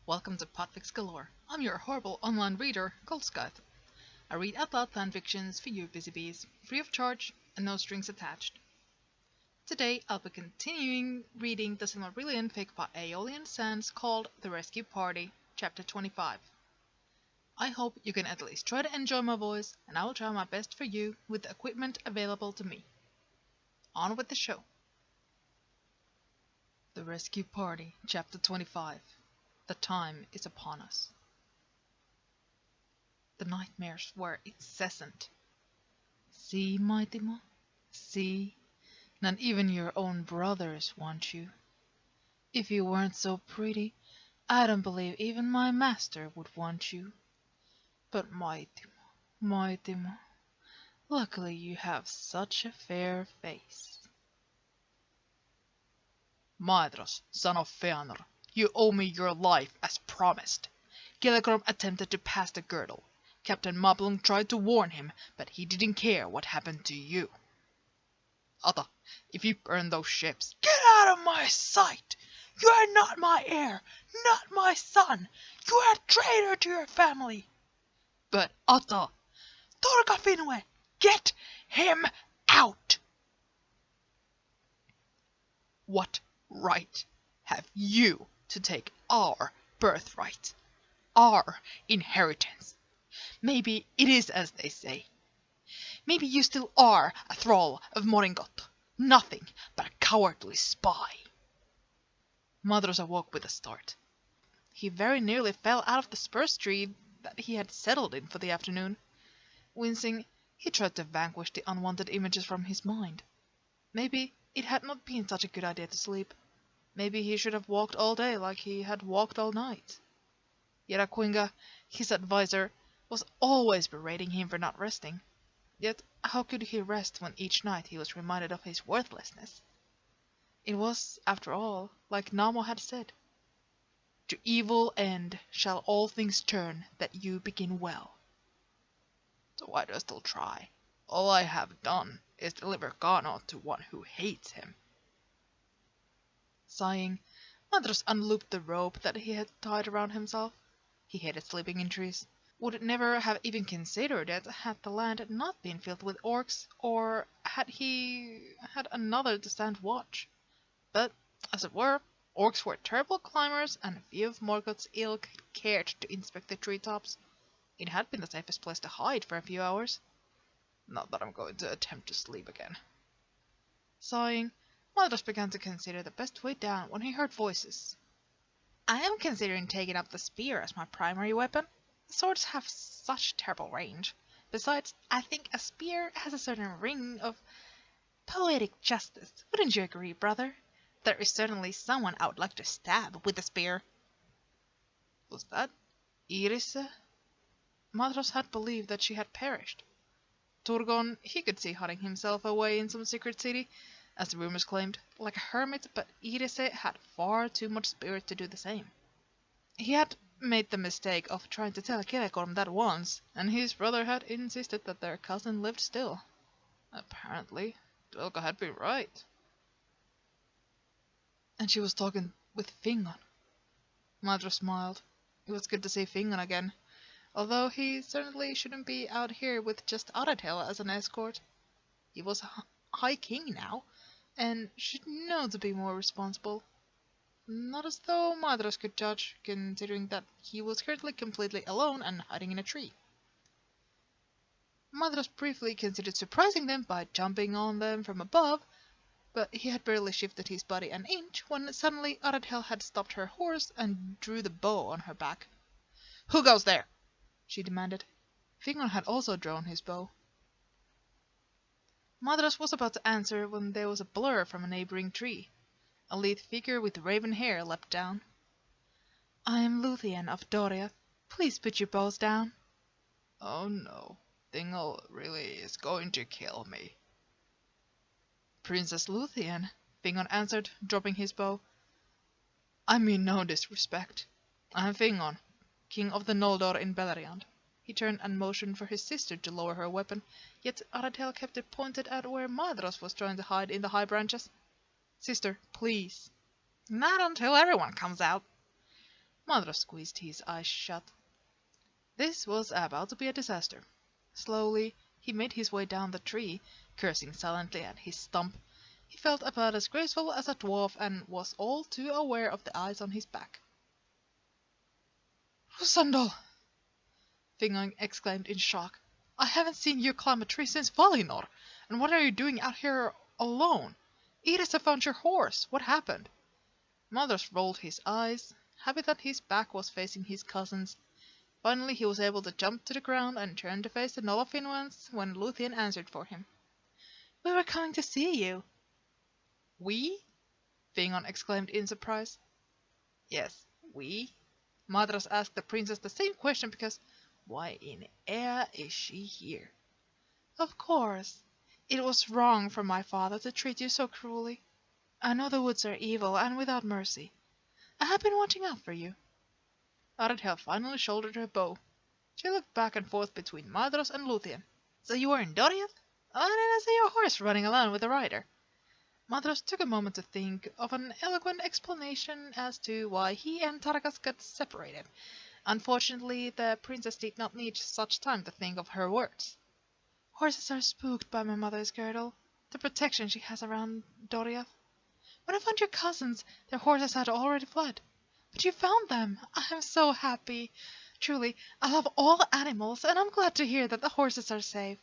Welcome to Podfic Galore. I'm your horrible online reader, Goldscythe. I read out loud fanfictions for you busy bees, free of charge and no strings attached. Today I'll be continuing reading the Silmarillion fic by Aeolian Sands called The Rescue Party, Chapter 25. I hope you can at least try to enjoy my voice, and I will try my best for you with the equipment available to me. On with the show. The Rescue Party, Chapter 25. The time is upon us. The nightmares were incessant. See, mighty one, see, not even your own brothers want you. If you weren't so pretty, I don't believe even my master would want you. But mighty one, luckily you have such a fair face. Maedhros, son of Feanor, you owe me your life as promised. Gilligorm attempted to pass the girdle. Captain Mablung tried to warn him, but he didn't care what happened to you. Atta, if you burn those ships, get out of my sight! You are not my heir, not my son! You are a traitor to your family! But Atta, Thorgafinwe, get him out! What right have you to take our birthright, our inheritance? Maybe it is as they say. Maybe you still are a thrall of Moringot, nothing but a cowardly spy. Maedhros awoke with a start. He very nearly fell out of the spruce tree that he had settled in for the afternoon. Wincing, he tried to vanquish the unwanted images from his mind. Maybe it had not been such a good idea to sleep. Maybe he should have walked all day like he had walked all night. Yeraquinga, his advisor, was always berating him for not resting. Yet how could he rest when each night he was reminded of his worthlessness? It was, after all, like Namo had said, "To evil end shall all things turn that you begin well." So why do I still try? All I have done is deliver Gano to one who hates him. Sighing, Maedhros unlooped the rope that he had tied around himself. He hated sleeping in trees. Would never have even considered it had the land not been filled with orcs, or had he had another to stand watch. But, as it were, orcs were terrible climbers, and few of Morgoth's ilk cared to inspect the treetops. It had been the safest place to hide for a few hours. Not that I'm going to attempt to sleep again. Sighing, Maedhros began to consider the best way down when he heard voices. I am considering taking up the spear as my primary weapon. Swords have such terrible range. Besides, I think a spear has a certain ring of poetic justice. Wouldn't you agree, brother? There is certainly someone I would like to stab with a spear. Was that Iris? Maedhros had believed that she had perished. Turgon, he could see hiding himself away in some secret city, as the rumors claimed, like a hermit, but Iris had far too much spirit to do the same. He had made the mistake of trying to tell Gilligorm that once, and his brother had insisted that their cousin lived still. Apparently, Dwelka had been right. And she was talking with Fingon. Maedhros smiled. It was good to see Fingon again, although he certainly shouldn't be out here with just Aratel as an escort. He was a High King now, and should know to be more responsible. Not as though Maedhros could judge, considering that he was currently completely alone and hiding in a tree. Maedhros briefly considered surprising them by jumping on them from above, but he had barely shifted his body an inch when suddenly Aratel had stopped her horse and drew the bow on her back. "Who goes there?" she demanded. Fingon had also drawn his bow. Maedhros was about to answer when there was a blur from a neighboring tree. A lithe figure with raven hair leapt down. I am Luthien of Doriath. Please put your bows down. Oh no, Thingol really is going to kill me. Princess Luthien, Fingon answered, dropping his bow. I mean no disrespect. I am Fingon, king of the Noldor in Beleriand. He turned and motioned for his sister to lower her weapon, yet Aratel kept it pointed at where Maedhros was trying to hide in the high branches. Sister, please. Not until everyone comes out. Madras squeezed his eyes shut. This was about to be a disaster. Slowly, he made his way down the tree, cursing silently at his stump. He felt about as graceful as a dwarf and was all too aware of the eyes on his back. Rosandal! Fingon exclaimed in shock. I haven't seen you climb a tree since Valinor, and what are you doing out here alone? Edith found your horse. What happened? Mothers rolled his eyes, happy that his back was facing his cousins. Finally he was able to jump to the ground and turn to face the Nolofinwans when Luthien answered for him. We were coming to see you. We? Fingon exclaimed in surprise. Yes, we? Madras asked the princess the same question because why in air is she here? Of course. It was wrong for my father to treat you so cruelly. I know the woods are evil and without mercy. I have been watching out for you. Aradhel finally shouldered her bow. She looked back and forth between Madras and Luthien. So you were in Doriath? Why did I see your horse running alone with a rider? Madras took a moment to think of an eloquent explanation as to why he and Tarakas got separated. Unfortunately, the princess did not need such time to think of her words. Horses are spooked by my mother's girdle, the protection she has around Doriath. When I found your cousins, their horses had already fled. But you found them. I am so happy. Truly, I love all animals, and I'm glad to hear that the horses are safe.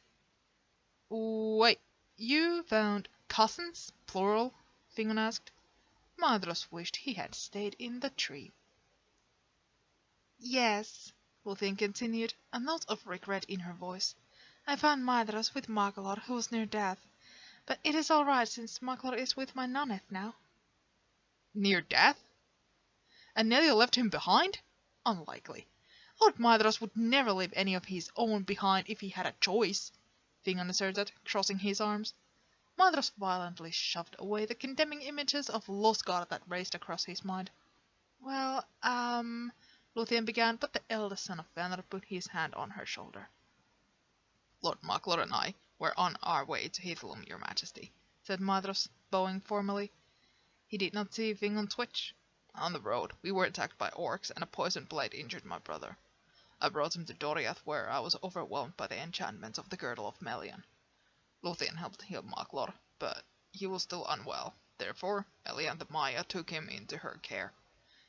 Wait, you found cousins, plural? Fingon asked. Madras wished he had stayed in the tree. Yes, Luthien continued, a note of regret in her voice. I found Madras with Maglor, who was near death. But it is all right, since Maglor is with my noneth now. Near death? And Nelia left him behind? Unlikely. Lord Madras would never leave any of his own behind if he had a choice, Fingon asserted, crossing his arms. Madras violently shoved away the condemning images of Losgard that raced across his mind. Well, Luthien began, but the eldest son of Fëanor put his hand on her shoulder. Lord Maglor and I were on our way to Hithlum, your majesty, said Madras, bowing formally. He did not see Fingon twitch. On the road, we were attacked by orcs, and a poisoned blade injured my brother. I brought him to Doriath, where I was overwhelmed by the enchantments of the Girdle of Melian. Luthien helped heal Maglor, but he was still unwell. Therefore, Elian the Maya took him into her care.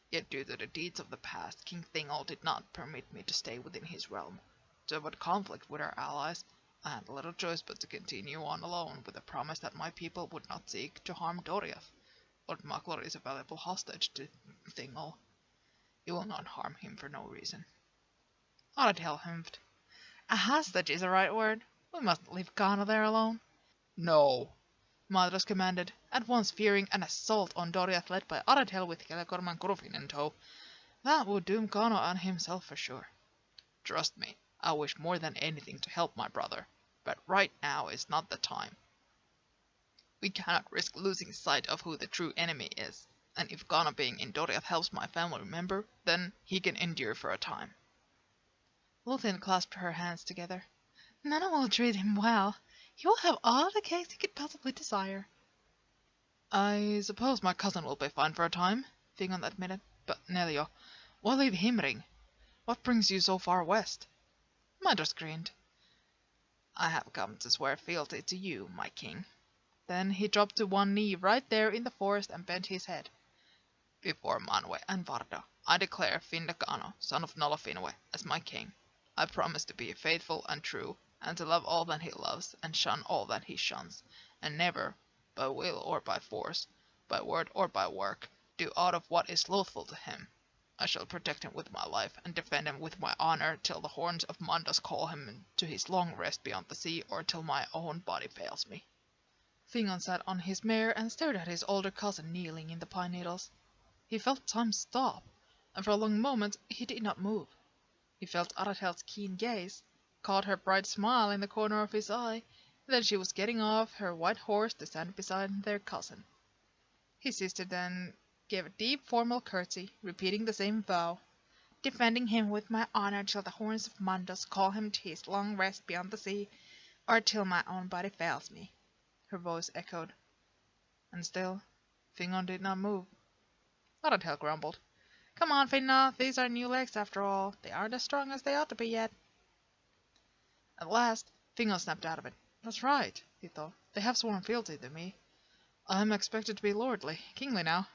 Yet due to the deeds of the past, King Thingol did not permit me to stay within his realm. To avoid conflict with our allies, I had little choice but to continue on alone, with the promise that my people would not seek to harm Doriath. Lord Maglor is a valuable hostage to Thingol. You will not harm him for no reason. Aradhel humphed. A hostage is the right word. We mustn't leave Ghana there alone. No, Madras commanded, at once fearing an assault on Doriath led by Aradhel with Kelekorman Kurufin in tow. That would doom Ghana on himself for sure. Trust me, I wish more than anything to help my brother, but right now is not the time. We cannot risk losing sight of who the true enemy is, and if Ghana being in Doriath helps my family member, then he can endure for a time. Luthien clasped her hands together. Nana will treat him well. He will have all the cakes he could possibly desire. I suppose my cousin will be fine for a time, Fingon admitted. But, Nelio, why leave Himring? What brings you so far west? Madras grinned. I have come to swear fealty to you, my king. Then he dropped to one knee right there in the forest and bent his head. Before Manwe and Varda, I declare Findagano, son of Nolofinwe, as my king. I promise to be faithful and true, and to love all that he loves, and shun all that he shuns, and never, by will or by force, by word or by work, do aught of what is loathful to him. I shall protect him with my life, and defend him with my honor, till the horns of Mandas call him to his long rest beyond the sea, or till my own body fails me. Fingon sat on his mare and stared at his older cousin kneeling in the pine needles. He felt time stop, and for a long moment he did not move. He felt Aradhel's keen gaze, caught her bright smile in the corner of his eye, and then she was getting off her white horse to stand beside their cousin. His sister then gave a deep formal curtsy, repeating the same vow. Defending him with my honor till the horns of Mandos call him to his long rest beyond the sea, or till my own body fails me, her voice echoed. And still, Fingon did not move. Aradhel grumbled. Come on, Finna, these are new legs after all. They aren't as strong as they ought to be yet. At last, Fingal snapped out of it. That's right, he thought. They have sworn fealty to me. I'm expected to be lordly, kingly now.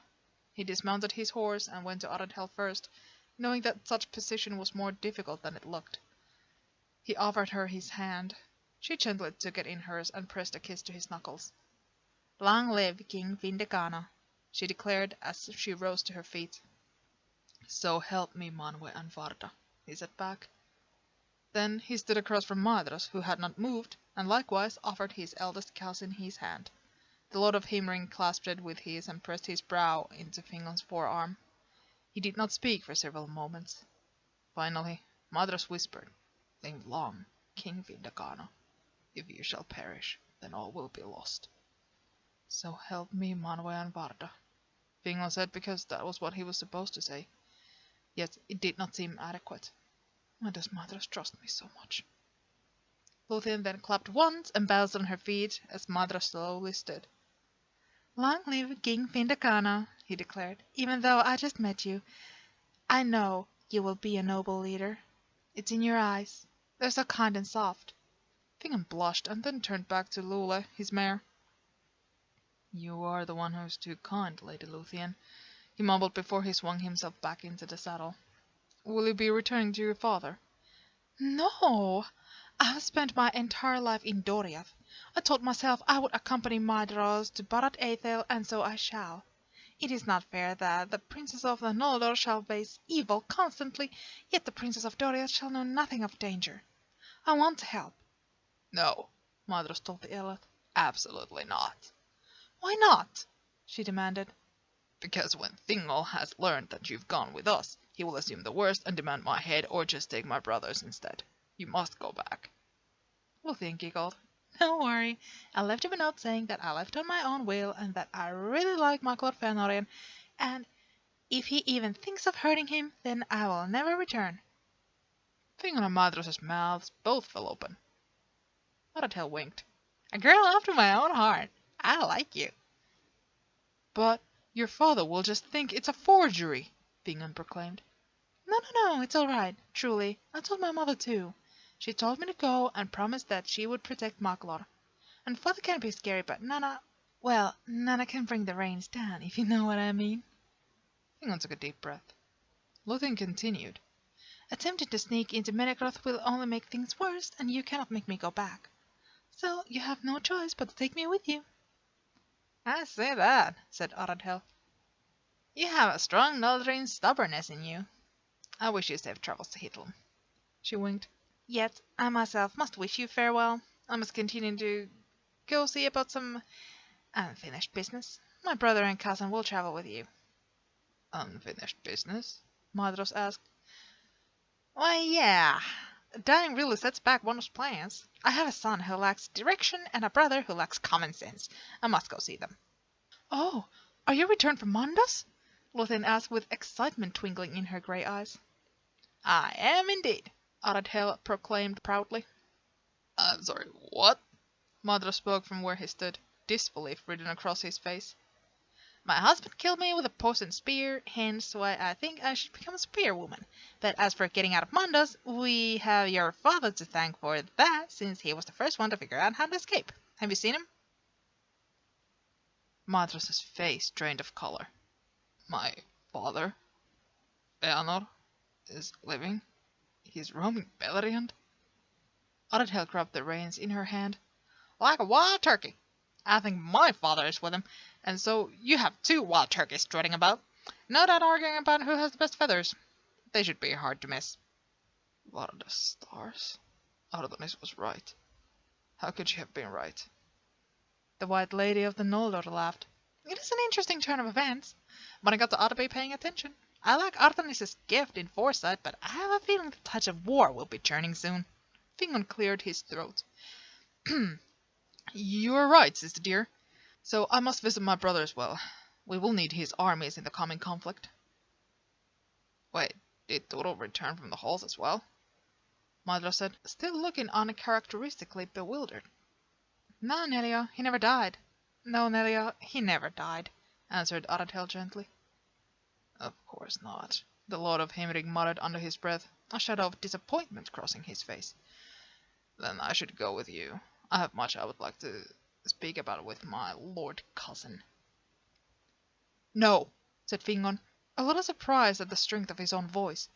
He dismounted his horse and went to Arundel first, knowing that such position was more difficult than it looked. He offered her his hand. She gently took it in hers and pressed a kiss to his knuckles. Long live King Vindicana, she declared as she rose to her feet. So help me, Manwe and Varda, he said back. Then he stood across from Madras, who had not moved, and likewise offered his eldest cousin his hand. The Lord of Himring clasped it with his and pressed his brow into Fingon's forearm. He did not speak for several moments. Finally, Madras whispered, Live long, King Vindicana. If you shall perish, then all will be lost. So help me, Manwe and Varda, Fingon said because that was what he was supposed to say. Yet it did not seem adequate. Why does Madras trust me so much? Lúthien then clapped once and bounced on her feet as Madras slowly stood. Long live King Vindicana, he declared. Even though I just met you, I know you will be a noble leader. It's in your eyes. They're so kind and soft. Fingon blushed and then turned back to Lule, his mare. You are the one who's too kind, Lady Lúthien, he mumbled before he swung himself back into the saddle. Will you be returning to your father? No! I have spent my entire life in Doriath. I told myself I would accompany Madras to Bharat Aethel, and so I shall. It is not fair that the Princess of the Noldor shall face evil constantly, yet the Princess of Doriath shall know nothing of danger. I want to help. No, Madras told the Eilith. Absolutely not. Why not? She demanded. Because when Thingol has learned that you've gone with us, he will assume the worst and demand my head or just take my brothers instead. You must go back. Lúthien giggled. Don't worry. I left him a note saying that I left on my own will and that I really like my Lord Fëanorian, and if he even thinks of hurting him, then I will never return. Fingon and Madras's mouths both fell open. Arundel winked. A girl after my own heart. I like you. But your father will just think it's a forgery, Fingon proclaimed. No, it's all right, truly. I told my mother too. She told me to go and promised that she would protect Maglor. And father can be scary, but Nana can bring the reins down, if you know what I mean. Fingon took a deep breath. Lúthien continued. Attempting to sneak into Menegroth will only make things worse, and you cannot make me go back. So you have no choice but to take me with you. I say that, said Arundel. You have a strong Noldrin stubbornness in you. I wish you safe travels to Hithlum. She winked. Yet I myself must wish you farewell. I must continue to go see about some unfinished business. My brother and cousin will travel with you. Unfinished business? Madros asked. Why, yeah. Dying really sets back one's plans. I have a son who lacks direction and a brother who lacks common sense. I must go see them. Oh, are you returned from Mondas? Lúthien asked with excitement twinkling in her grey eyes. I am indeed, Arundel proclaimed proudly. I'm sorry, what? Madra spoke from where he stood, disbelief written across his face. My husband killed me with a poisoned spear, hence why I think I should become a spearwoman. But as for getting out of Mondas, we have your father to thank for that, since he was the first one to figure out how to escape. Have you seen him? Madras's face drained of color. My father, Fëanor, is living? He's roaming Beleriand? Arundel grabbed the reins in her hand. Like a wild turkey. I think my father is with him, and so you have two wild turkeys strutting about. No doubt arguing about who has the best feathers. They should be hard to miss. What are the stars? Ardonis was right. How could she have been right? The White Lady of the Noldor laughed. It is an interesting turn of events, but I got to ought to be paying attention. I like Ardonis's gift in foresight, but I have a feeling the touch of war will be turning soon. Fingon cleared his throat. You are right, sister dear. So I must visit my brother as well. We will need his armies in the coming conflict. Wait, did Toro return from the halls as well? Madra said, still looking uncharacteristically bewildered. No, Nelia, he never died. No, Nelia, he never died, answered Arundel gently. Of course not, the Lord of Himring muttered under his breath, a shadow of disappointment crossing his face. Then I should go with you. I have much I would like to speak about with my lord cousin. No, said Fingon, a little surprised at the strength of his own voice.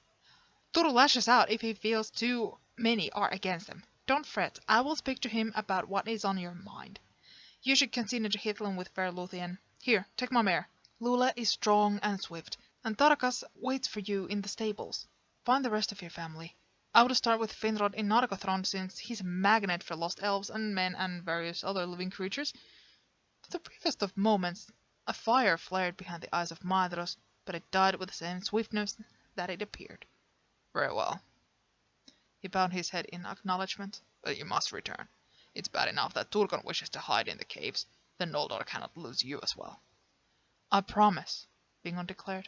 Turu lashes out if he feels too many are against him. Don't fret, I will speak to him about what is on your mind. You should continue to hit them with fair Luthien. Here, take my mare. Lula is strong and swift, and Tarakas waits for you in the stables. Find the rest of your family. I would start with Finrod in Nargothrond since he's a magnet for lost elves and men and various other living creatures. For the briefest of moments, a fire flared behind the eyes of Maedhros, but it died with the same swiftness that it appeared. Very well. He bowed his head in acknowledgement. But you must return. It's bad enough that Turgon wishes to hide in the caves, then Noldor cannot lose you as well. I promise, Bingon declared.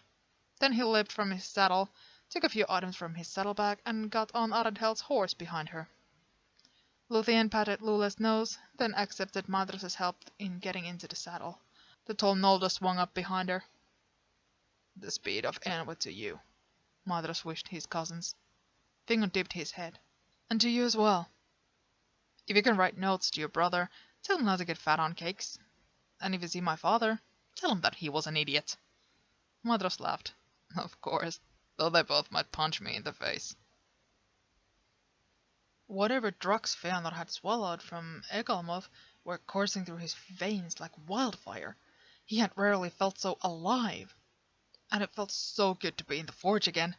Then he leapt from his saddle, took a few items from his saddlebag, and got on Aradhel's horse behind her. Luthien patted Lula's nose, then accepted Maedhros's help in getting into the saddle. The tall Noldor swung up behind her. The speed of Enwyd to you, Maedhros wished his cousins. Fingon dipped his head. And to you as well. If you can write notes to your brother, tell him not to get fat on cakes. And if you see my father, tell him that he was an idiot. Maedhros laughed. Of course, though they both might punch me in the face. Whatever drugs Fëanor had swallowed from Egalmoth were coursing through his veins like wildfire. He had rarely felt so alive. And it felt so good to be in the forge again.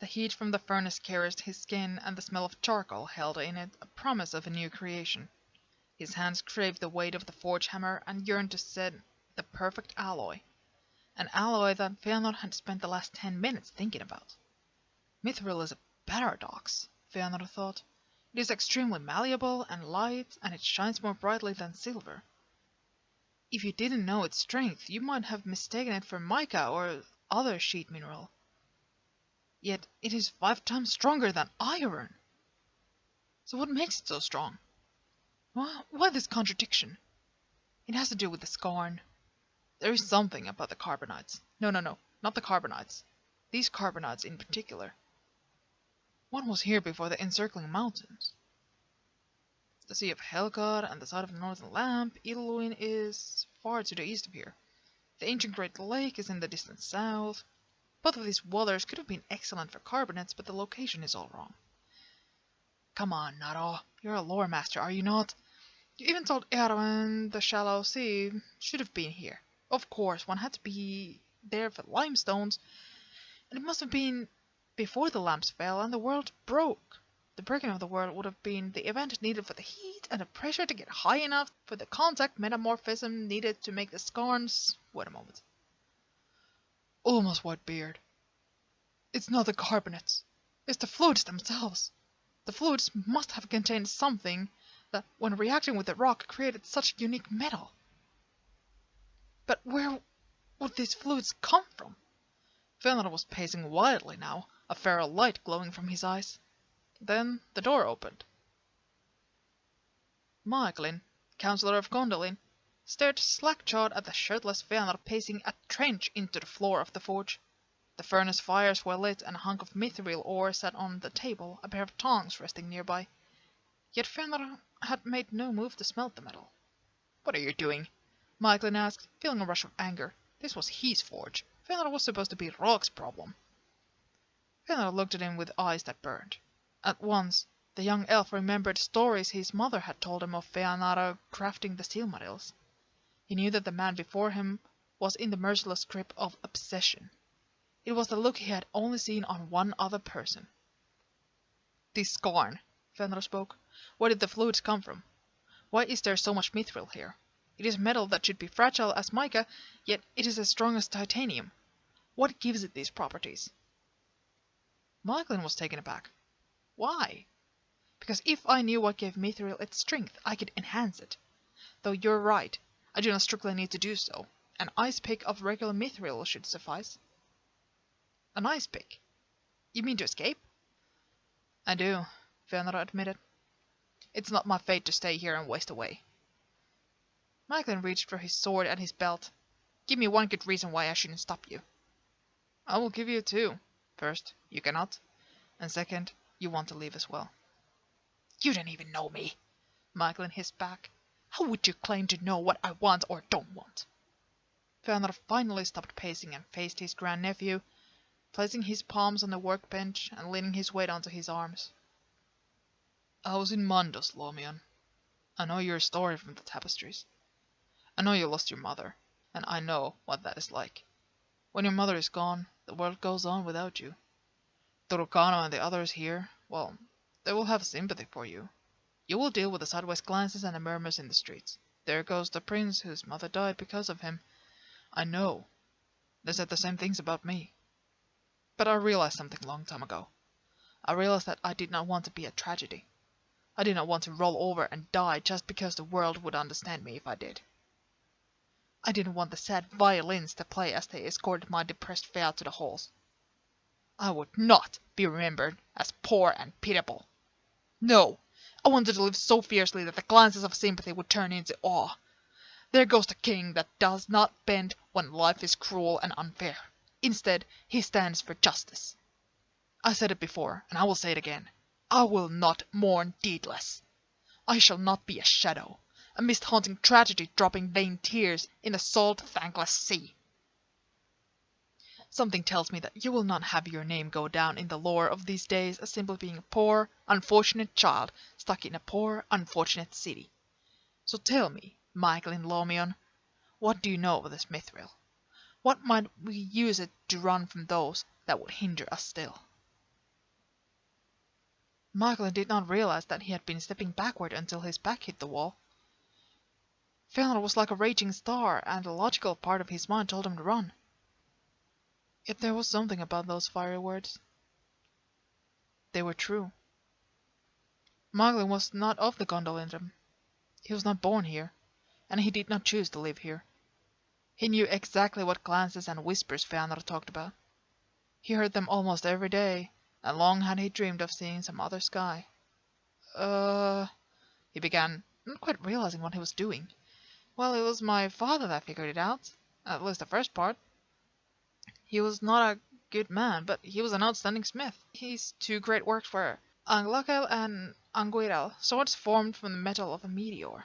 The heat from the furnace caressed his skin, and the smell of charcoal held in it a promise of a new creation. His hands craved the weight of the forge hammer and yearned to set the perfect alloy. An alloy that Fëanor had spent the last 10 minutes thinking about. Mithril is a paradox, Fëanor thought. It is extremely malleable and light, and it shines more brightly than silver. If you didn't know its strength, you might have mistaken it for mica or other sheet mineral. Yet it is 5 times stronger than iron. So what makes it so strong? Why this contradiction? It has to do with the scarn. There is something about the carbonites. No, not the carbonites. These carbonites in particular. What was here before the encircling mountains? The Sea of Helgard and the site of the Northern Lamp, Iluin is far to the east of here. The ancient Great Lake is in the distant south. Both of these waters could have been excellent for carbonates, but the location is all wrong. Come on, Naro. You're a lore master, are you not? You even told Eowyn the Shallow Sea should have been here. Of course, one had to be there for limestones, and it must have been before the lamps fell and the world broke. The breaking of the world would have been the event needed for the heat and the pressure to get high enough for the contact metamorphism needed to make the scarns... Wait a moment. Almost Whitebeard. It's not the carbonates. It's the fluids themselves. The fluids must have contained something that, when reacting with the rock, created such unique metal. But where would these fluids come from? Fëanor was pacing wildly now, a feral light glowing from his eyes. Then the door opened. Maeglin, councillor of Gondolin, stared slack-jawed at the shirtless Fëanor pacing a trench into the floor of the forge. The furnace fires were lit, and a hunk of mithril ore sat on the table, a pair of tongs resting nearby. Yet Fëanor had made no move to smelt the metal. What are you doing? Maeglin asked, feeling a rush of anger. This was his forge. Fëanor was supposed to be Rock's problem. Fëanor looked at him with eyes that burned. At once, the young elf remembered stories his mother had told him of Fëanor crafting the Silmarils. He knew that the man before him was in the merciless grip of obsession. It was the look he had only seen on one other person. This scarn, Fëanor spoke. Where did the fluids come from? Why is there so much mithril here? It is metal that should be fragile as mica, yet it is as strong as titanium. What gives it these properties? Maeglin was taken aback. Why? Because if I knew what gave mithril its strength, I could enhance it. Though you're right, I do not strictly need to do so. An ice pick of regular mithril should suffice. An ice pick? You mean to escape? I do, Fëanor admitted. It's not my fate to stay here and waste away. Maeglin reached for his sword at his belt. Give me one good reason why I shouldn't stop you. I will give you two. First, you cannot, and second, you want to leave as well. You don't even know me, Michael hissed back. How would you claim to know what I want or don't want? Fëanor finally stopped pacing and faced his grandnephew, placing his palms on the workbench and leaning his weight onto his arms. I was in Mandos, Lomion. I know your story from the tapestries. I know you lost your mother, and I know what that is like. When your mother is gone, the world goes on without you. Turukano and the others here, well, they will have sympathy for you. You will deal with the sideways glances and the murmurs in the streets. There goes the prince whose mother died because of him. I know. They said the same things about me. But I realized something long time ago. I realized that I did not want to be a tragedy. I did not want to roll over and die just because the world would understand me if I did. I didn't want the sad violins to play as they escorted my depressed fare to the halls. I would not be remembered as poor and pitiable. No, I wanted to live so fiercely that the glances of sympathy would turn into awe. There goes the king that does not bend when life is cruel and unfair. Instead, he stands for justice. I said it before, and I will say it again. I will not mourn deedless. I shall not be a shadow, a mist-haunting tragedy dropping vain tears in a salt, thankless sea. Something tells me that you will not have your name go down in the lore of these days as simply being a poor, unfortunate child stuck in a poor, unfortunate city. So tell me, Michael in Lomion, what do you know of this mithril? What might we use it to run from those that would hinder us still? Michael did not realize that he had been stepping backward until his back hit the wall. Fëanor was like a raging star, and the logical part of his mind told him to run. Yet there was something about those fiery words. They were true. Michael was not of the Gondolindum. He was not born here, and he did not choose to live here. He knew exactly what glances and whispers Fëanor talked about. He heard them almost every day, and long had he dreamed of seeing some other sky. He began, not quite realizing what he was doing. Well, it was my father that figured it out, at least the first part. He was not a good man, but he was an outstanding smith. His two great works were Anglakel and Anguirel, swords formed from the metal of a meteor.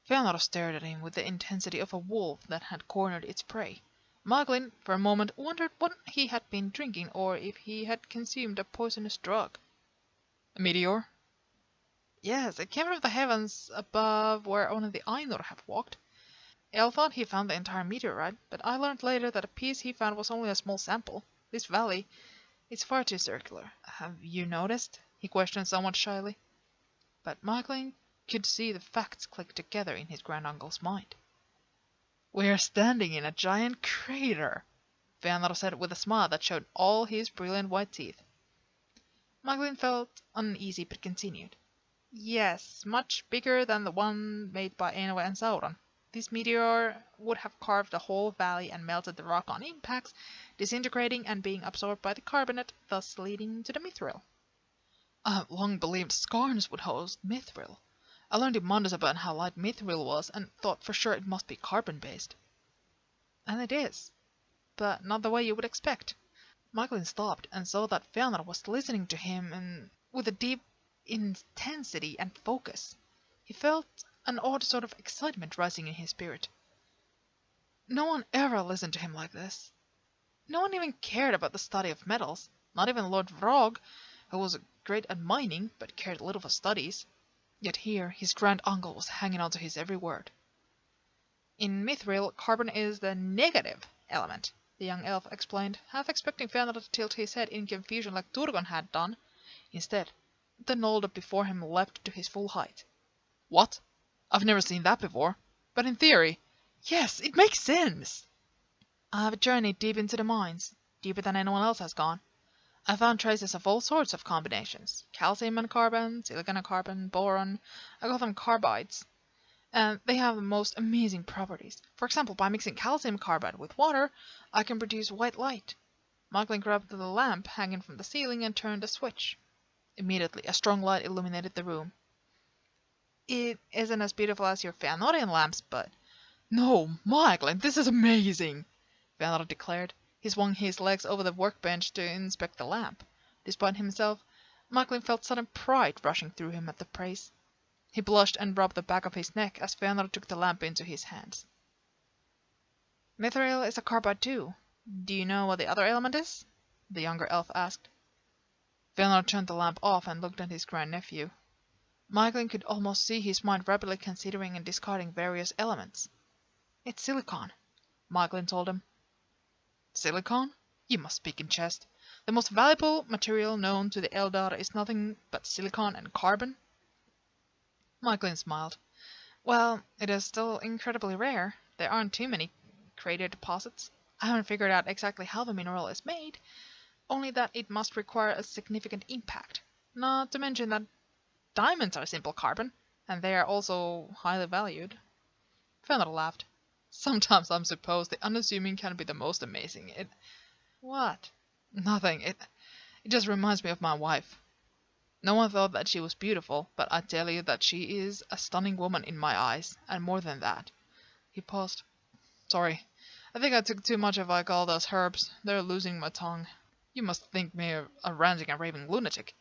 Fëanor stared at him with the intensity of a wolf that had cornered its prey. Maglin, for a moment, wondered what he had been drinking, or if he had consumed a poisonous drug. A meteor? Yes, it came from the heavens above where only the Ainur have walked. El thought he found the entire meteorite, but I learned later that a piece he found was only a small sample. This valley is far too circular. Have you noticed? He questioned somewhat shyly. But Maglin could see the facts click together in his granduncle's mind. We are standing in a giant crater, Fëanor said with a smile that showed all his brilliant white teeth. Maglin felt uneasy but continued. Yes, much bigger than the one made by Enoa and Sauron. This meteor would have carved the whole valley and melted the rock on impacts, disintegrating and being absorbed by the carbonate, thus leading to the mithril. I have long believed skarns would host mithril. I learned in Mandos about how light mithril was, and thought for sure it must be carbon-based. And it is, but not the way you would expect. Michael stopped and saw that Fëanor was listening to him and with a deep intensity and focus. He felt an odd sort of excitement rising in his spirit. No one ever listened to him like this. No one even cared about the study of metals, not even Lord Vrog, who was great at mining but cared little for studies. Yet here his grand uncle was hanging on to his every word. In mithril, carbon is the negative element, the young elf explained, half expecting Fëanor to tilt his head in confusion like Turgon had done. Instead, the Nolde before him leapt to his full height. What? I've never seen that before. But in theory, yes, it makes sense. I have journeyed deep into the mines, deeper than anyone else has gone. I found traces of all sorts of combinations. Calcium and carbon, silicon and carbon, boron. I call them carbides. And they have the most amazing properties. For example, by mixing calcium carbide with water, I can produce white light. Maglin grabbed the lamp hanging from the ceiling and turned a switch. Immediately, a strong light illuminated the room. It isn't as beautiful as your Fëanorian lamps, but... No, Maglin, this is amazing, Fëanor declared. He swung his legs over the workbench to inspect the lamp. Despite himself, Michelin felt sudden pride rushing through him at the praise. He blushed and rubbed the back of his neck as Fëanor took the lamp into his hands. Mithril is a carbide too. Do you know what the other element is? The younger elf asked. Fëanor turned the lamp off and looked at his grandnephew. Michelin could almost see his mind rapidly considering and discarding various elements. It's silicon, Michelin told him. Silicon? You must speak in jest. The most valuable material known to the Eldar is nothing but silicon and carbon? Michelin smiled. Well, it is still incredibly rare. There aren't too many crater deposits. I haven't figured out exactly how the mineral is made, only that it must require a significant impact. Not to mention that diamonds are simple carbon, and they are also highly valued. Fëanor laughed. Sometimes I suppose the unassuming can be the most amazing. What? Nothing. It just reminds me of my wife. No one thought that she was beautiful, but I tell you that she is a stunning woman in my eyes, and more than that. He paused. Sorry, I think I took too much of like all those herbs. They're losing my tongue. You must think me a ranting and raving lunatic.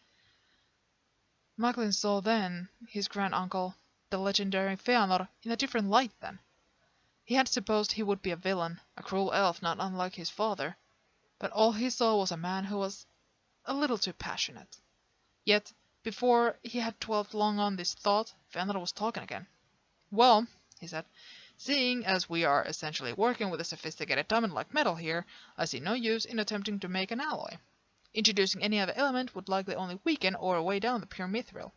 Michelin saw then his granduncle, the legendary Fëanor, in a different light then. He had supposed he would be a villain, a cruel elf not unlike his father, but all he saw was a man who was a little too passionate. Yet, before he had dwelt long on this thought, Fëanor was talking again. Well, he said, seeing as we are essentially working with a sophisticated diamond-like metal here, I see no use in attempting to make an alloy. Introducing any other element would likely only weaken or weigh down the pure mithril.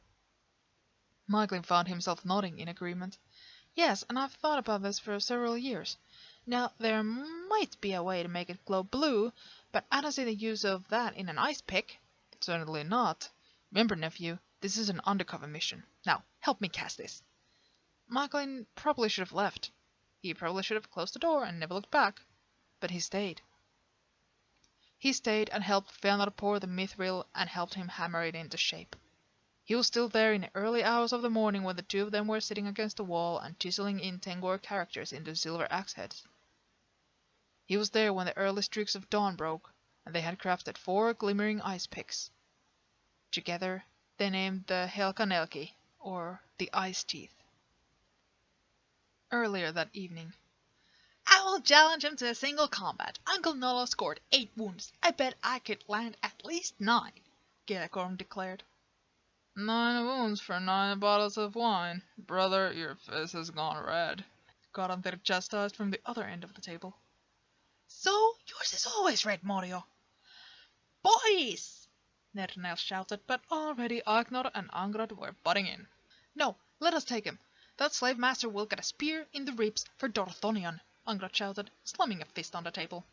Michelin found himself nodding in agreement. Yes, and I've thought about this for several years. Now, there might be a way to make it glow blue, but I don't see the use of that in an ice pick. Certainly not. Remember, nephew, this is an undercover mission. Now, help me cast this. Michelin probably should have left. He probably should have closed the door and never looked back. But he stayed. He stayed and helped Fëanor pour the mithril and helped him hammer it into shape. He was still there in the early hours of the morning when the two of them were sitting against the wall and chiseling in Tengwar characters into silver axe heads. He was there when the early streaks of dawn broke, and they had crafted 4 glimmering ice picks. Together, they named the Helkanelki, or the Ice Teeth. Earlier that evening. I will challenge him to a single combat. Uncle Nolo scored 8 wounds. I bet I could land at least 9, Gelecorm declared. 9 wounds for 9 bottles of wine. Brother, your face has gone red. Garantir chastised from the other end of the table. So, yours is always red, Morio. Boys! Nernel shouted, but already Agnor and Angrod were butting in. No, let us take him. That slave master will get a spear in the ribs for Dorthonion, Angrod shouted, slamming a fist on the table.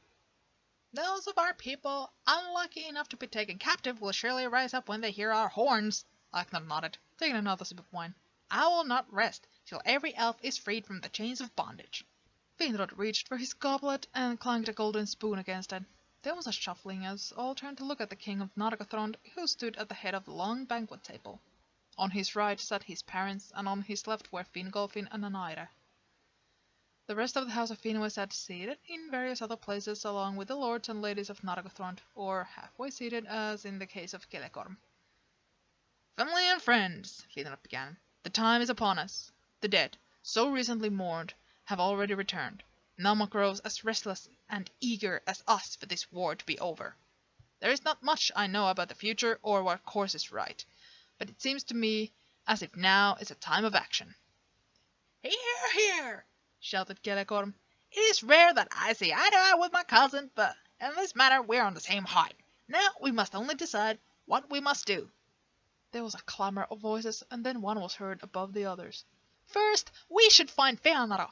Those of our people unlucky enough to be taken captive will surely rise up when they hear our horns, Agnor nodded, taking another sip of wine. I will not rest till every elf is freed from the chains of bondage. Finrod reached for his goblet and clanked a golden spoon against it. There was a shuffling as all turned to look at the king of Nargothrond, who stood at the head of the long banquet table. On his right sat his parents, and on his left were Fingolfin and Anaira. The rest of the house of Finwë sat seated in various other places along with the lords and ladies of Nargothrond, or halfway seated as in the case of Gelecorm. Family and friends, Finrod began, the time is upon us. The dead, so recently mourned, have already returned. Nama grows as restless and eager as us for this war to be over. There is not much I know about the future or what course is right, but it seems to me as if now is a time of action. Hear, hear! Shouted Gelecorm. It is rare that I see eye to eye with my cousin, but in this matter we are on the same height. Now we must only decide what we must do. There was a clamour of voices, and then one was heard above the others. First, we should find Fëanor.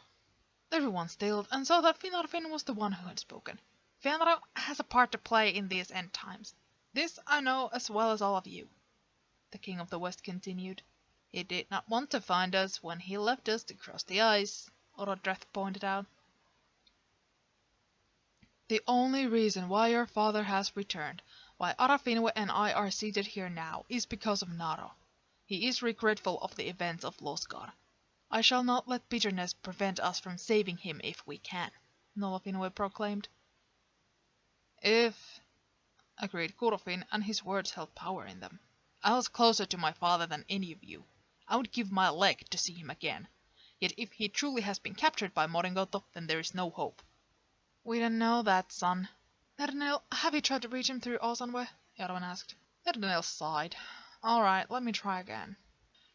Everyone stilled and saw that Finarfin was the one who had spoken. Fëanor has a part to play in these end times. This I know as well as all of you. The King of the West continued. He did not want to find us when he left us to cross the ice, Orodreth pointed out. The only reason why your father has returned, why Arafinwe and I are seated here now, is because of Naro. He is regretful of the events of Losgard. I shall not let bitterness prevent us from saving him if we can, Nolofinwe proclaimed. If, agreed Kurofin, and his words held power in them. I was closer to my father than any of you. I would give my leg to see him again. Yet if he truly has been captured by Moringoto, then there is no hope. We don't know that, son. Nerdanel, have you tried to reach him through Osanwe? Jarvan asked. Nerdanel sighed. All right, let me try again.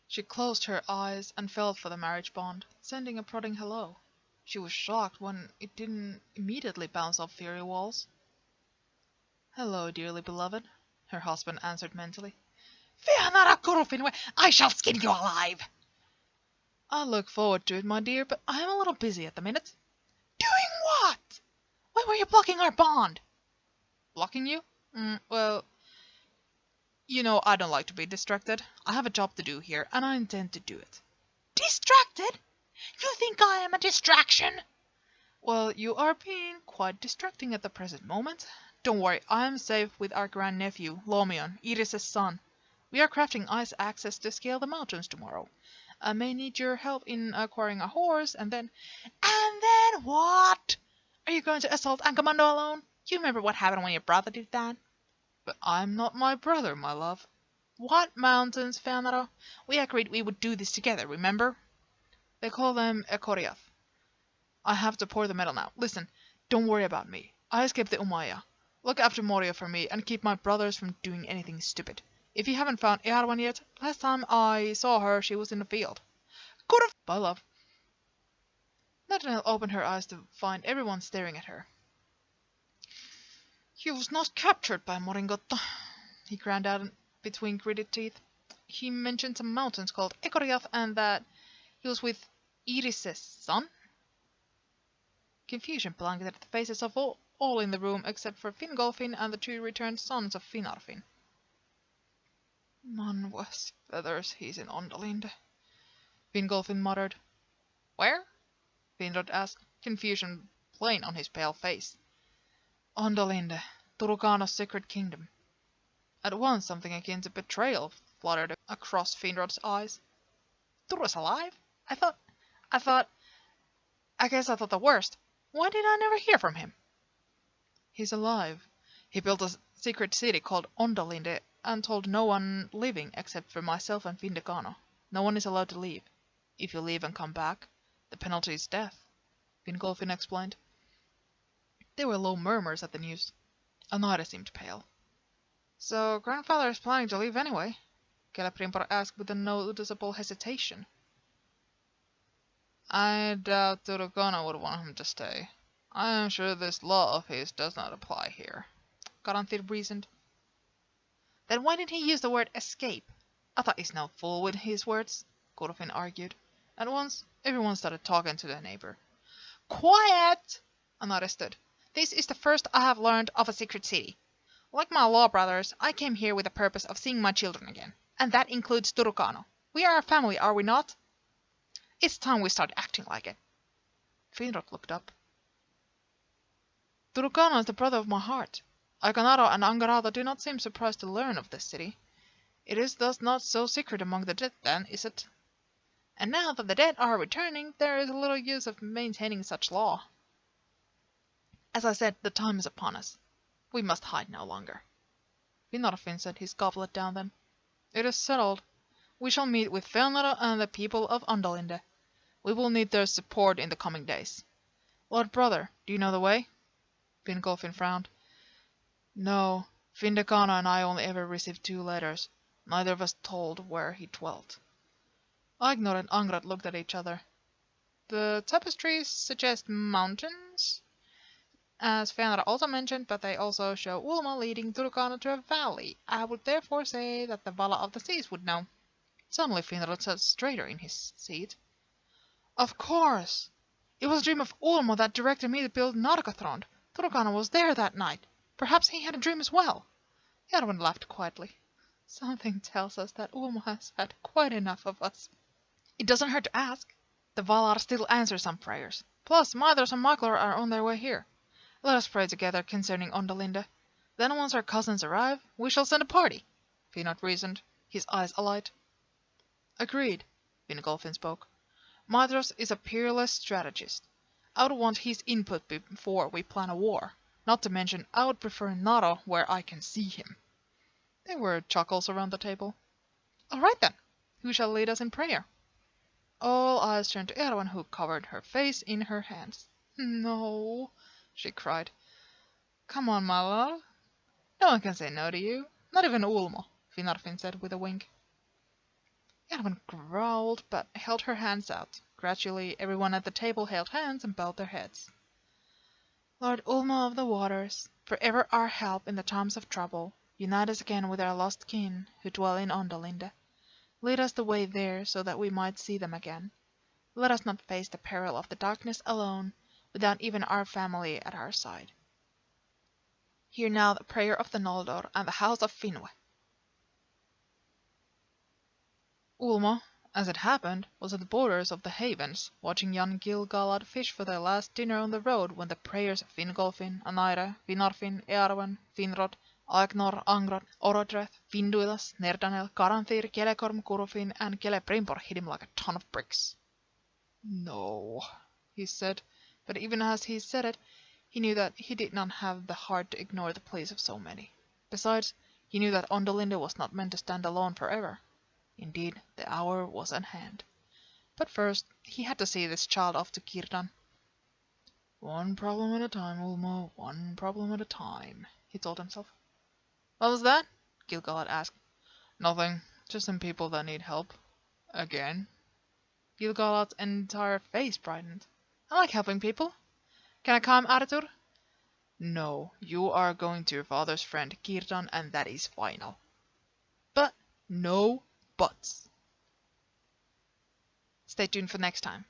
She closed her eyes and felt for the marriage bond, sending a prodding hello. She was shocked when it didn't immediately bounce off fairy walls. Hello, dearly beloved, her husband answered mentally. Feanara Kurufinwe, I shall skin you alive! I look forward to it, my dear, but I am a little busy at the minute. Doing what? Why were you blocking our bond? Blocking you? Well, you know I don't like to be distracted. I have a job to do here, and I intend to do it. Distracted? You think I am a distraction? Well, you are being quite distracting at the present moment. Don't worry, I am safe with our grandnephew, Lomion, Iris' son. We are crafting ice axes to scale the mountains tomorrow. I may need your help in acquiring a horse, and then... And then what? Are you going to assault Ancommando alone? You remember what happened when your brother did that? But I'm not my brother, my love. What mountains, Fëanor? We agreed we would do this together, remember? They call them Ekoriath. I have to pour the metal now. Listen, don't worry about me. I escaped the Umaya. Look after Moria for me and keep my brothers from doing anything stupid. If you haven't found Earwan yet, last time I saw her she was in the field. Good of... Bye, love. Nathaniel opened her eyes to find everyone staring at her. He was not captured by Moringoto, he ground out between gritted teeth. He mentioned some mountains called Ekoriath and that he was with Iris' son? Confusion blanketed the faces of all in the room except for Fingolfin and the two returned sons of Finarfin. Manwas feathers, he's in Ondalinde, Fingolfin muttered. Where? Finrod asked, confusion plain on his pale face. Ondalinde, Turukano's sacred kingdom. At once something akin to betrayal fluttered across Finrod's eyes. Turu's alive? I guess I thought the worst. Why did I never hear from him? He's alive. He built a secret city called Ondalinde and told no one living except for myself and Vindicano. No one is allowed to leave. If you leave and come back, the penalty is death, Fingolfin explained. There were low murmurs at the news. Anara seemed pale. So grandfather is planning to leave anyway? Celebrimbor asked with a noticeable hesitation. I doubt Turukano would want him to stay. I am sure this law of his does not apply here, Garanthir reasoned. Then why did he use the word escape? I thought he's no fool with his words, Kurofin argued. At once, everyone started talking to their neighbor. Quiet! Anara stood. This is the first I have learned of a secret city. Like my law brothers, I came here with the purpose of seeing my children again, and that includes Turukano. We are a family, are we not? It's time we start acting like it. Finrod looked up. Turukano is the brother of my heart. Aikanaro and Angarado do not seem surprised to learn of this city. It is thus not so secret among the dead, then, is it? And now that the dead are returning, there is little use of maintaining such law. As I said, the time is upon us. We must hide no longer. Finarfin set his goblet down then. It is settled. We shall meet with Fëanor and the people of Ondalinde. We will need their support in the coming days. Lord Brother, do you know the way? Fingolfin frowned. No, Vindicano and I only ever received 2 letters. Neither of us told where he dwelt. Aignor and Angrad looked at each other. The tapestries suggest mountains, as Fëanor also mentioned, but they also show Ulma leading Turukano to a valley. I would therefore say that the Vala of the Seas would know. Suddenly Finrod sat straighter in his seat. Of course! It was a dream of Ulma that directed me to build Nargothrond. Turukano was there that night. Perhaps he had a dream as well. Jarvan laughed quietly. Something tells us that Ulma has had quite enough of us. It doesn't hurt to ask. The Valar still answer some prayers. Plus, Maedhros and Maglor are on their way here. Let us pray together concerning Ondalinde. Then once our cousins arrive, we shall send a party, Finrod reasoned, his eyes alight. Agreed, Fingolfin spoke. Maedhros is a peerless strategist. I would want his input before we plan a war. Not to mention, I would prefer Naro where I can see him. There were chuckles around the table. All right then, who shall lead us in prayer? All eyes turned to Erwan, who covered her face in her hands. No, she cried. Come on, my love. No one can say no to you. Not even Ulmo, Finarfin said with a wink. Erwan growled, but held her hands out. Gradually, everyone at the table held hands and bowed their heads. Lord Ulmo of the waters, forever our help in the times of trouble, unite us again with our lost kin who dwell in Ondalinde. Lead us the way there so that we might see them again. Let us not face the peril of the darkness alone, without even our family at our side. Hear now the prayer of the Noldor and the house of Finwë. Ulmo, as it happened, was at the borders of the Havens, watching young Gil-galad fish for their last dinner on the road when the prayers of Fingolfin, Anaire, Finarfin, Earwen, Finrod, Aegnor, Angrod, Orodreth, Finduilas, Nerdanel, Caranthir, Kelecorm, Curufin, and Celebrimbor hit him like a ton of bricks. No, he said, but even as he said it, he knew that he did not have the heart to ignore the pleas of so many. Besides, he knew that Ondalinde was not meant to stand alone forever. Indeed, the hour was at hand. But first, he had to see this child off to Círdan. One problem at a time, Ulmo, one problem at a time, he told himself. What was that? Gil-galad asked. Nothing, just some people that need help. Again. Gil-galad's entire face brightened. I like helping people. Can I come, Arthur? No, you are going to your father's friend Círdan, and that is final. But no buts. Stay tuned for next time.